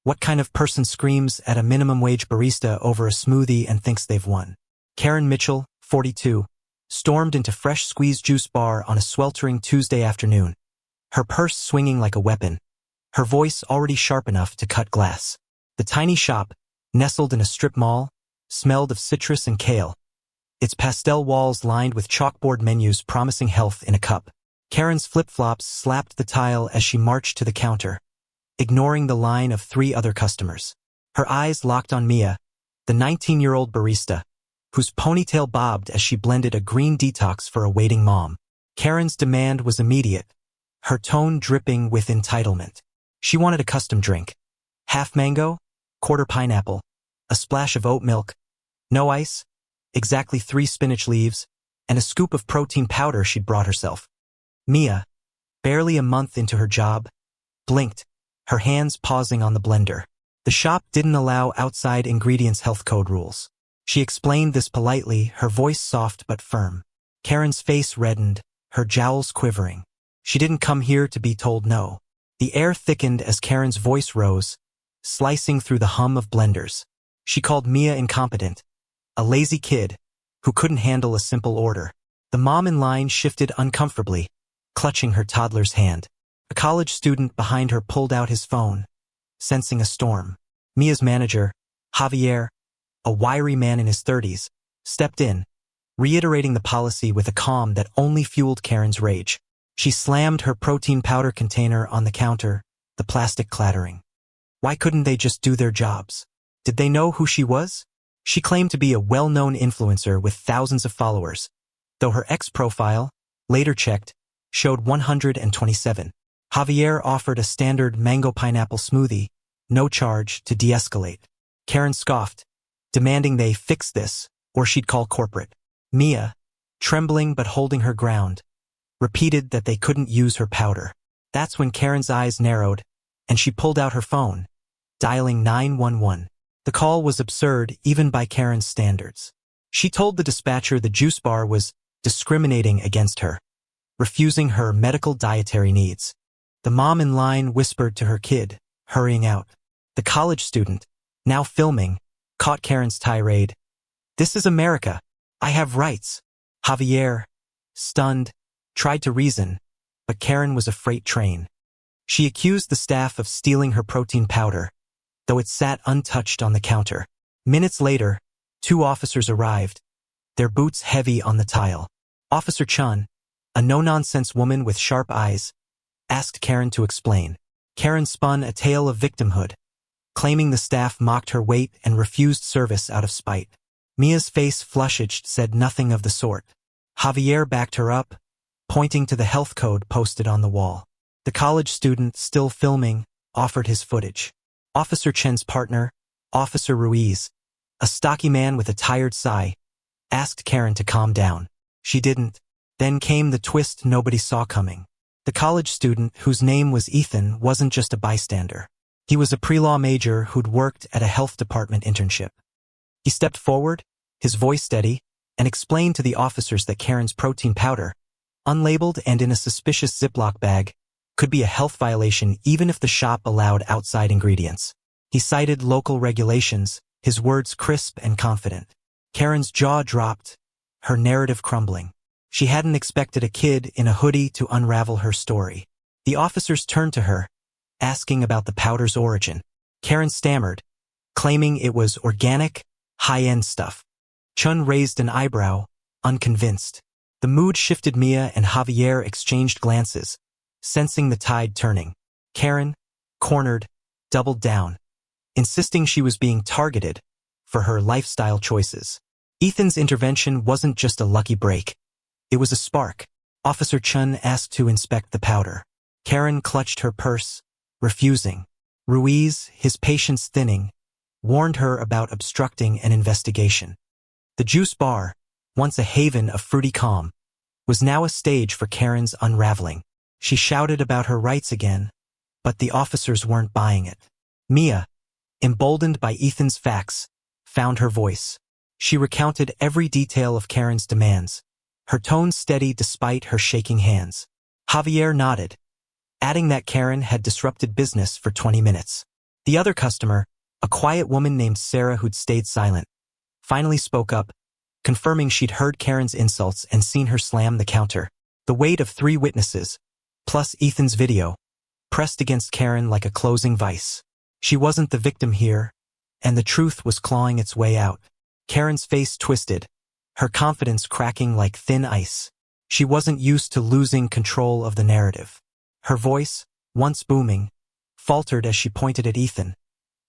What kind of person screams at a minimum wage barista over a smoothie and thinks they've won? Karen Mitchell, 42, stormed into Fresh Squeeze Juice Bar on a sweltering Tuesday afternoon, her purse swinging like a weapon, her voice already sharp enough to cut glass. The tiny shop, nestled in a strip mall, smelled of citrus and kale, its pastel walls lined with chalkboard menus promising health in a cup. Karen's flip-flops slapped the tile as she marched to the counter, ignoring the line of 3 other customers. Her eyes locked on Mia, the 19-year-old barista, whose ponytail bobbed as she blended a green detox for a waiting mom. Karen's demand was immediate, her tone dripping with entitlement. She wanted a custom drink. Half mango, quarter pineapple, a splash of oat milk, no ice, exactly 3 spinach leaves, and a scoop of protein powder she'd brought herself. Mia, barely a month into her job, blinked, her hands pausing on the blender. The shop didn't allow outside ingredients health code rules. She explained this politely, her voice soft but firm. Karen's face reddened, her jowls quivering. She didn't come here to be told no. The air thickened as Karen's voice rose, slicing through the hum of blenders. She called Mia incompetent, a lazy kid who couldn't handle a simple order. The mom in line shifted uncomfortably, clutching her toddler's hand. A college student behind her pulled out his phone, sensing a storm. Mia's manager, Javier, a wiry man in his 30s, stepped in, reiterating the policy with a calm that only fueled Karen's rage. She slammed her protein powder container on the counter, the plastic clattering. Why couldn't they just do their jobs? Did they know who she was? She claimed to be a well-known influencer with thousands of followers, though her ex-profile, later checked, showed 127. Javier offered a standard mango pineapple smoothie, no charge, to de-escalate. Karen scoffed, demanding they fix this, or she'd call corporate. Mia, trembling but holding her ground, repeated that they couldn't use her powder. That's when Karen's eyes narrowed, and she pulled out her phone, dialing 911. The call was absurd even by Karen's standards. She told the dispatcher the juice bar was discriminating against her, refusing her medical dietary needs. The mom in line whispered to her kid, hurrying out. The college student, now filming, caught Karen's tirade. "This is America. I have rights." Javier, stunned, tried to reason, but Karen was a freight train. She accused the staff of stealing her protein powder, though it sat untouched on the counter. Minutes later, 2 officers arrived, their boots heavy on the tile. Officer Chun, a no-nonsense woman with sharp eyes, asked Karen to explain. Karen spun a tale of victimhood, claiming the staff mocked her weight and refused service out of spite. Mia's face flushed, said nothing of the sort. Javier backed her up, pointing to the health code posted on the wall. The college student, still filming, offered his footage. Officer Chen's partner, Officer Ruiz, a stocky man with a tired sigh, asked Karen to calm down. She didn't. Then came the twist nobody saw coming. The college student, whose name was Ethan, wasn't just a bystander. He was a pre-law major who'd worked at a health department internship. He stepped forward, his voice steady, and explained to the officers that Karen's protein powder, unlabeled and in a suspicious Ziploc bag, could be a health violation even if the shop allowed outside ingredients. He cited local regulations, his words crisp and confident. Karen's jaw dropped, her narrative crumbling. She hadn't expected a kid in a hoodie to unravel her story. The officers turned to her, asking about the powder's origin. Karen stammered, claiming it was organic, high-end stuff. Chun raised an eyebrow, unconvinced. The mood shifted. Mia and Javier exchanged glances, sensing the tide turning. Karen, cornered, doubled down, insisting she was being targeted for her lifestyle choices. Ethan's intervention wasn't just a lucky break. It was a spark. Officer Chun asked to inspect the powder. Karen clutched her purse, refusing. Ruiz, his patience thinning, warned her about obstructing an investigation. The juice bar, once a haven of fruity calm, was now a stage for Karen's unraveling. She shouted about her rights again, but the officers weren't buying it. Mia, emboldened by Ethan's facts, found her voice. She recounted every detail of Karen's demands, her tone steady despite her shaking hands. Javier nodded, adding that Karen had disrupted business for 20 minutes. The other customer, a quiet woman named Sarah who'd stayed silent, finally spoke up, confirming she'd heard Karen's insults and seen her slam the counter. The weight of 3 witnesses, plus Ethan's video, pressed against Karen like a closing vice. She wasn't the victim here, and the truth was clawing its way out. Karen's face twisted, her confidence cracking like thin ice. She wasn't used to losing control of the narrative. Her voice, once booming, faltered as she pointed at Ethan,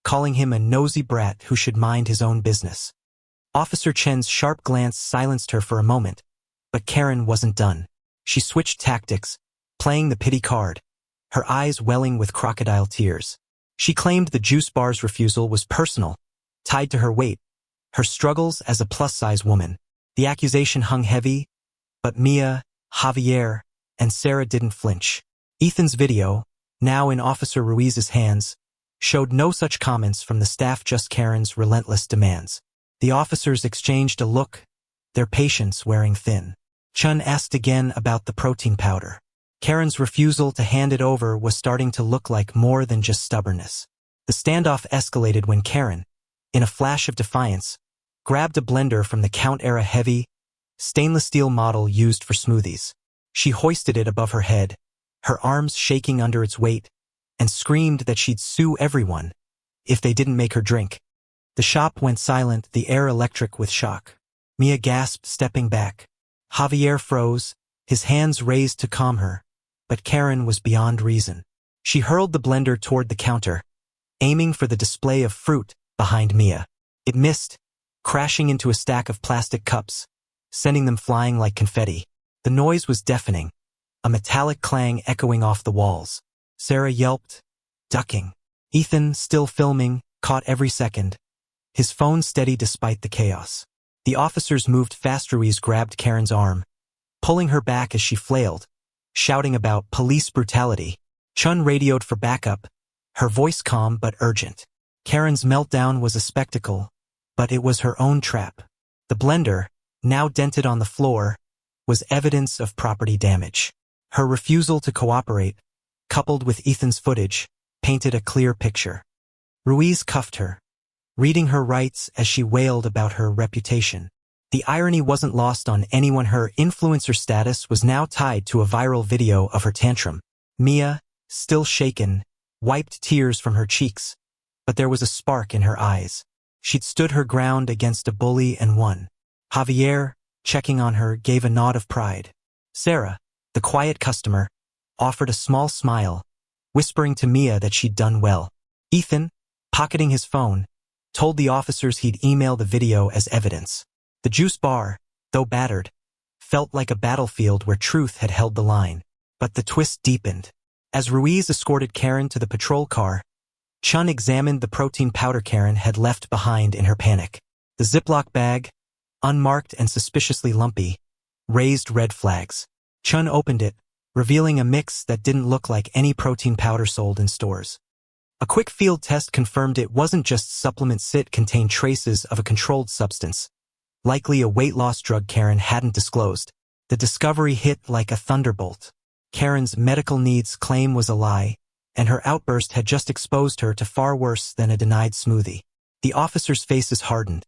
calling him a nosy brat who should mind his own business. Officer Chen's sharp glance silenced her for a moment, but Karen wasn't done. She switched tactics, playing the pity card, her eyes welling with crocodile tears. She claimed the juice bar's refusal was personal, tied to her weight, her struggles as a plus-size woman. The accusation hung heavy, but Mia, Javier, and Sarah didn't flinch. Ethan's video, now in Officer Ruiz's hands, showed no such comments from the staff, just Karen's relentless demands. The officers exchanged a look, their patience wearing thin. Chun asked again about the protein powder. Karen's refusal to hand it over was starting to look like more than just stubbornness. The standoff escalated when Karen, in a flash of defiance, grabbed a blender from the Count-era heavy, stainless steel model used for smoothies. She hoisted it above her head, her arms shaking under its weight, and screamed that she'd sue everyone if they didn't make her drink. The shop went silent, the air electric with shock. Mia gasped, stepping back. Javier froze, his hands raised to calm her, but Karen was beyond reason. She hurled the blender toward the counter, aiming for the display of fruit behind Mia. It missed, crashing into a stack of plastic cups, sending them flying like confetti. The noise was deafening, a metallic clang echoing off the walls. Sarah yelped, ducking. Ethan, still filming, caught every second, his phone steady despite the chaos. The officers moved fast. Ruiz grabbed Karen's arm, pulling her back as she flailed, shouting about police brutality. Chun radioed for backup, her voice calm but urgent. Karen's meltdown was a spectacle, but it was her own trap. The blender, now dented on the floor, was evidence of property damage. Her refusal to cooperate, coupled with Ethan's footage, painted a clear picture. Ruiz cuffed her, reading her rights as she wailed about her reputation. The irony wasn't lost on anyone. Her influencer status was now tied to a viral video of her tantrum. Mia, still shaken, wiped tears from her cheeks, but there was a spark in her eyes. She'd stood her ground against a bully and won. Javier, checking on her, gave a nod of pride. Sarah, the quiet customer, offered a small smile, whispering to Mia that she'd done well. Ethan, pocketing his phone, told the officers he'd email the video as evidence. The juice bar, though battered, felt like a battlefield where truth had held the line. But the twist deepened. As Ruiz escorted Karen to the patrol car, Chun examined the protein powder Karen had left behind in her panic. The Ziploc bag, unmarked and suspiciously lumpy, raised red flags. Chun opened it, revealing a mix that didn't look like any protein powder sold in stores. A quick field test confirmed it wasn't just supplements. It contained traces of a controlled substance, likely a weight loss drug Karen hadn't disclosed. The discovery hit like a thunderbolt. Karen's medical needs claim was a lie, and her outburst had just exposed her to far worse than a denied smoothie. The officers' faces hardened.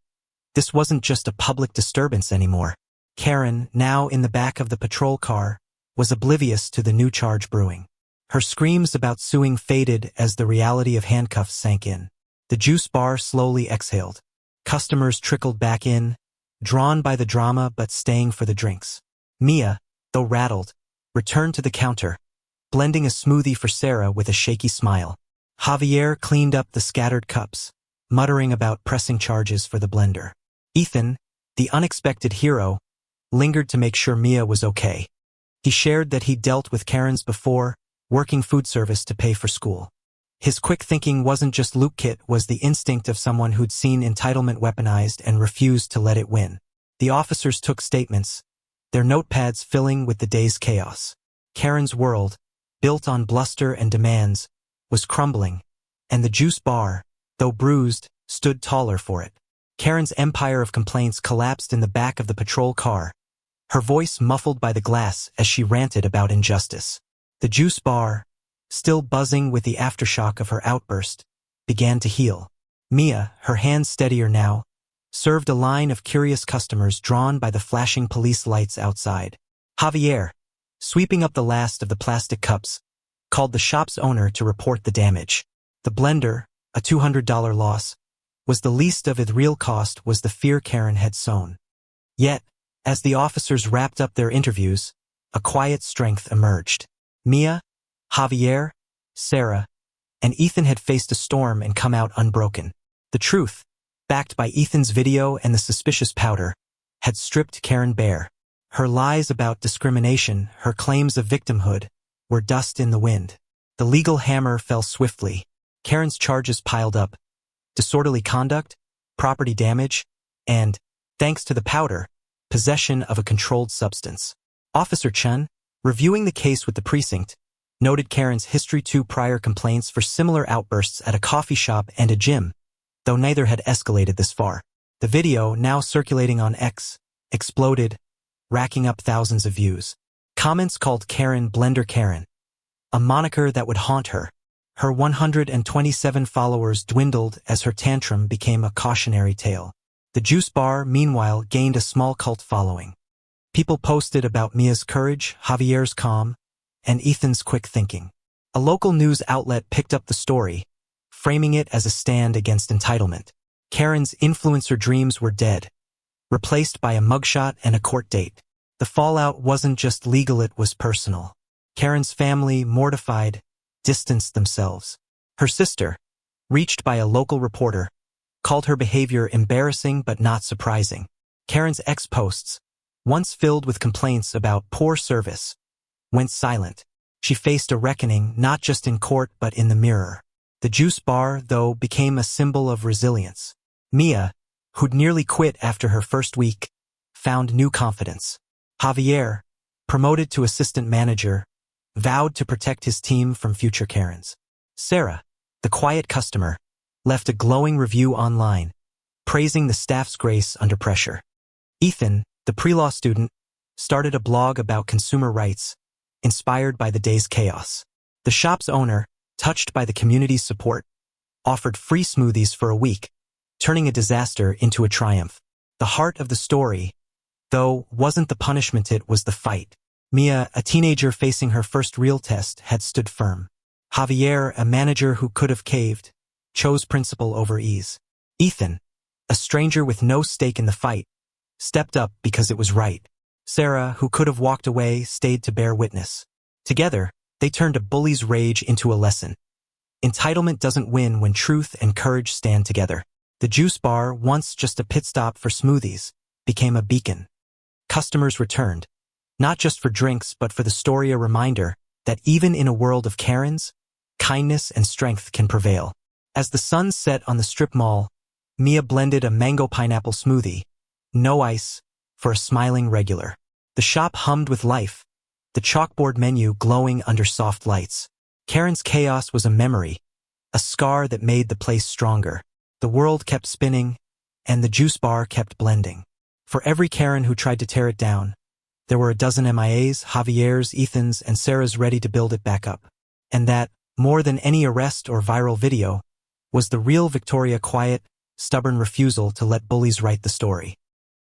This wasn't just a public disturbance anymore. Karen, now in the back of the patrol car, was oblivious to the new charge brewing. Her screams about suing faded as the reality of handcuffs sank in. The juice bar slowly exhaled. Customers trickled back in, drawn by the drama but staying for the drinks. Mia, though rattled, returned to the counter, blending a smoothie for Sarah with a shaky smile. Javier cleaned up the scattered cups, muttering about pressing charges for the blender. Ethan, the unexpected hero, lingered to make sure Mia was okay. He shared that he'd dealt with Karen's before, working food service to pay for school. His quick thinking wasn't just Luke, it was the instinct of someone who'd seen entitlement weaponized and refused to let it win. The officers took statements, their notepads filling with the day's chaos. Karen's world, built on bluster and demands, was crumbling, and the juice bar, though bruised, stood taller for it. Karen's empire of complaints collapsed in the back of the patrol car, her voice muffled by the glass as she ranted about injustice. The juice bar, still buzzing with the aftershock of her outburst, began to heal. Mia, her hands steadier now, served a line of curious customers drawn by the flashing police lights outside. Javier, sweeping up the last of the plastic cups, called the shop's owner to report the damage. The blender, a $200 loss, was the least of its real cost was the fear Karen had sown. Yet, as the officers wrapped up their interviews, a quiet strength emerged. Mia, Javier, Sarah, and Ethan had faced a storm and come out unbroken. The truth, backed by Ethan's video and the suspicious powder, had stripped Karen bare. Her lies about discrimination, her claims of victimhood, were dust in the wind. The legal hammer fell swiftly. Karen's charges piled up: disorderly conduct, property damage, and, thanks to the powder, possession of a controlled substance. Officer Chen, reviewing the case with the precinct, noted Karen's history: 2 prior complaints for similar outbursts at a coffee shop and a gym, though neither had escalated this far. The video, now circulating on X, exploded, racking up thousands of views. Comments called Karen Blender Karen, a moniker that would haunt her. Her 127 followers dwindled as her tantrum became a cautionary tale. The juice bar, meanwhile, gained a small cult following. People posted about Mia's courage, Javier's calm, and Ethan's quick thinking. A local news outlet picked up the story, framing it as a stand against entitlement. Karen's influencer dreams were dead, replaced by a mugshot and a court date. The fallout wasn't just legal, it was personal. Karen's family, mortified, distanced themselves. Her sister, reached by a local reporter, called her behavior embarrassing but not surprising. Karen's ex-posts, once filled with complaints about poor service, went silent. She faced a reckoning not just in court but in the mirror. The juice bar, though, became a symbol of resilience. Mia, who'd nearly quit after her first week, found new confidence. Javier, promoted to assistant manager, vowed to protect his team from future Karens. Sarah, the quiet customer, left a glowing review online, praising the staff's grace under pressure. Ethan, the pre-law student, started a blog about consumer rights, inspired by the day's chaos. The shop's owner, touched by the community's support, offered free smoothies for a week, turning a disaster into a triumph. The heart of the story, though, wasn't the punishment, it was the fight. Mia, a teenager facing her first real test, had stood firm. Javier, a manager who could have caved, chose principle over ease. Ethan, a stranger with no stake in the fight, stepped up because it was right. Sarah, who could have walked away, stayed to bear witness. Together, they turned a bully's rage into a lesson. Entitlement doesn't win when truth and courage stand together. The juice bar, once just a pit stop for smoothies, became a beacon. Customers returned, not just for drinks but for the story, a reminder that even in a world of Karens, kindness and strength can prevail. As the sun set on the strip mall, Mia blended a mango pineapple smoothie, no ice, for a smiling regular. The shop hummed with life, the chalkboard menu glowing under soft lights. Karen's chaos was a memory, a scar that made the place stronger. The world kept spinning, and the juice bar kept blending. For every Karen who tried to tear it down, there were a dozen MIAs, Javier's, Ethan's, and Sarah's ready to build it back up. And that, more than any arrest or viral video, was the real Victoria: quiet, stubborn refusal to let bullies write the story.